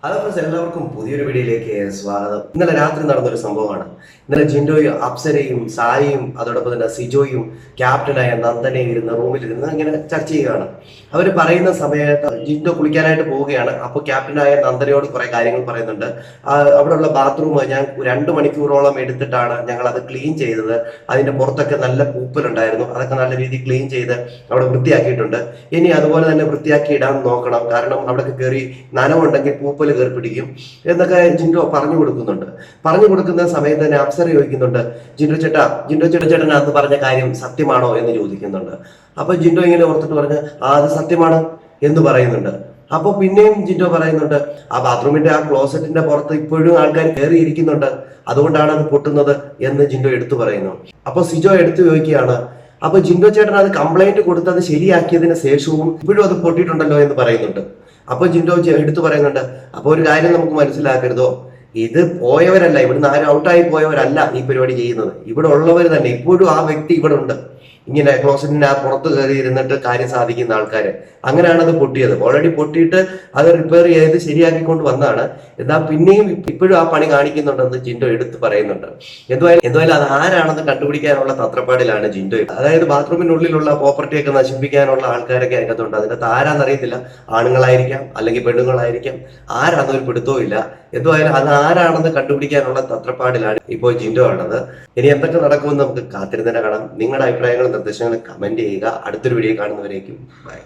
Hello friends, എല്ലാവർക്കും പുതിയൊരു വീഡിയോയിലേക്ക് സ്വാഗതം. ഇന്നലെ രാത്രി നടന്നൊരു സംഭവമാണ്. ഇന്നലെ ജിൻഡോയും അപ്സരയും സായിയും അതോടൊപ്പം തന്നെ സിജോയും ക്യാപ്റ്റനായ നന്ദനയും ഇരുന്ന് റൂമിലിരുന്ന് ഇങ്ങനെ ചർച്ച ചെയ്യുകയാണ്. അവർ പറയുന്ന സമയത്ത് ജിൻഡോ കുളിക്കാനായിട്ട് പോവുകയാണ്. അപ്പോൾ ക്യാപ്റ്റനായ നന്ദനയോട് കുറെ കാര്യങ്ങൾ പറയുന്നുണ്ട്. അവിടെയുള്ള ബാത്റൂം ഞാൻ 2 മണിക്കൂറോളം എടുത്തിട്ടാണ് ഞങ്ങൾ അത് ക്ലീൻ ചെയ്തത്. അതിന്റെ പുറത്തൊക്കെ നല്ല പൂപ്പലുണ്ടായിരുന്നു. അതൊക്കെ നല്ല രീതിയിൽ ക്ലീൻ ചെയ്ത് അവിടെ വൃത്തിയാക്കിയിട്ടുണ്ട്. ഇനി അതുപോലെ തന്നെ വൃത്തിയാക്കി ഇടാൻ നോക്കണം, കാരണം അവിടെ കയറി നനവുണ്ടെങ്കിൽ പൂപ്പൽ കയറി പിടിക്കും എന്നൊക്കെ ജിൻഡോ പറഞ്ഞു കൊടുക്കുന്നുണ്ട്. പറഞ്ഞു കൊടുക്കുന്ന സമയത്ത് തന്നെ അപ്സര ചോദിക്കുന്നുണ്ട്, ജിൻഡോ ചേട്ടൻ അത് പറഞ്ഞ കാര്യം സത്യമാണോ എന്ന് ചോദിക്കുന്നുണ്ട്. അപ്പൊ ജിൻഡോ ഇങ്ങനെ ഓർത്തിട്ട് പറഞ്ഞ് അത് സത്യമാണ് എന്ന് പറയുന്നുണ്ട്. അപ്പൊ പിന്നെയും ജിൻഡോ പറയുന്നുണ്ട്, ആ ബാത്റൂമിന്റെ ആ ക്ലോസറ്റിന്റെ പുറത്ത് ഇപ്പോഴും ആൾക്കാർ കയറിയിരിക്കുന്നുണ്ട്, അതുകൊണ്ടാണ് അത് പൊട്ടുന്നത് എന്ന് ജിൻഡോ എടുത്തു പറയുന്നു. അപ്പൊ സിജോ എടുത്തു ചോദിക്കുകയാണ്, അപ്പൊ ജിൻഡോ ചേട്ടൻ അത് കംപ്ലൈന്റ് കൊടുത്തത് ശരിയാക്കിയതിന് ശേഷവും ഇപ്പോഴും അത് പൊട്ടിയിട്ടുണ്ടല്ലോ എന്ന് പറയുന്നുണ്ട്. അപ്പൊ ജിൻഡോ എടുത്തു പറയുന്നുണ്ട്, അപ്പൊ ഒരു കാര്യം നമുക്ക് മനസ്സിലാക്കരുതോ, ഇത് പോയവരല്ല, ഇവിടുന്ന് ആരും ഔട്ടായി പോയവരല്ല ഈ പരിപാടി ചെയ്യുന്നത്. ഇവിടെ ഉള്ളവർ തന്നെ ഇപ്പോഴും ആ വ്യക്തി ഇവിടെ ഉണ്ട്. ഇങ്ങനെ ക്ലോസറ്റിന്റെ ആ പുറത്ത് കയറി ഇരുന്നിട്ട് കാര്യം സാധിക്കുന്ന ആൾക്കാര്. അങ്ങനെയാണ് അത് പൊട്ടിയത്. ഓൾറെഡി പൊട്ടിയിട്ട് അത് റിപ്പയർ ചെയ്ത് ശരിയാക്കിക്കൊണ്ട് വന്നതാണ്. എന്നാൽ പിന്നെയും ഇപ്പോഴും ആ പണി കാണിക്കുന്നുണ്ടെന്ന് ജിൻഡോ എടുത്ത് പറയുന്നുണ്ട്. എന്തായാലും അത് ആരാണെന്ന് കണ്ടുപിടിക്കാനുള്ള തത്രപ്പാടിലാണ് ജിൻഡോ. അതായത് ബാത്റൂമിനുള്ളിലുള്ള പ്രോപ്പർട്ടിയൊക്കെ നശിപ്പിക്കാനുള്ള ആൾക്കാരൊക്കെ അതിനകത്തുണ്ട്. അതിനകത്ത് ആരാന്നറിയത്തില്ല. ആണുങ്ങളായിരിക്കാം, അല്ലെങ്കിൽ പെണ്ണുങ്ങളായിരിക്കാം, ആരാന്നൊരു പിടുത്തവും ഇല്ല. എന്തായാലും അത് ആരാണെന്ന് കണ്ടുപിടിക്കാനുള്ള തത്രപ്പാടിലാണ് ഇപ്പോൾ ജിൻഡോ ആണത്. ഇനി എന്തൊക്കെ നടക്കുമെന്ന് നമുക്ക് കാത്തിരുന്ന് തന്നെ കാണാം. നിങ്ങളുടെ അഭിപ്രായങ്ങളും നിർദ്ദേശങ്ങളും കമന്റ് ചെയ്യുക. അടുത്തൊരു വീഡിയോ കാണുന്നവരേക്കും ബൈ.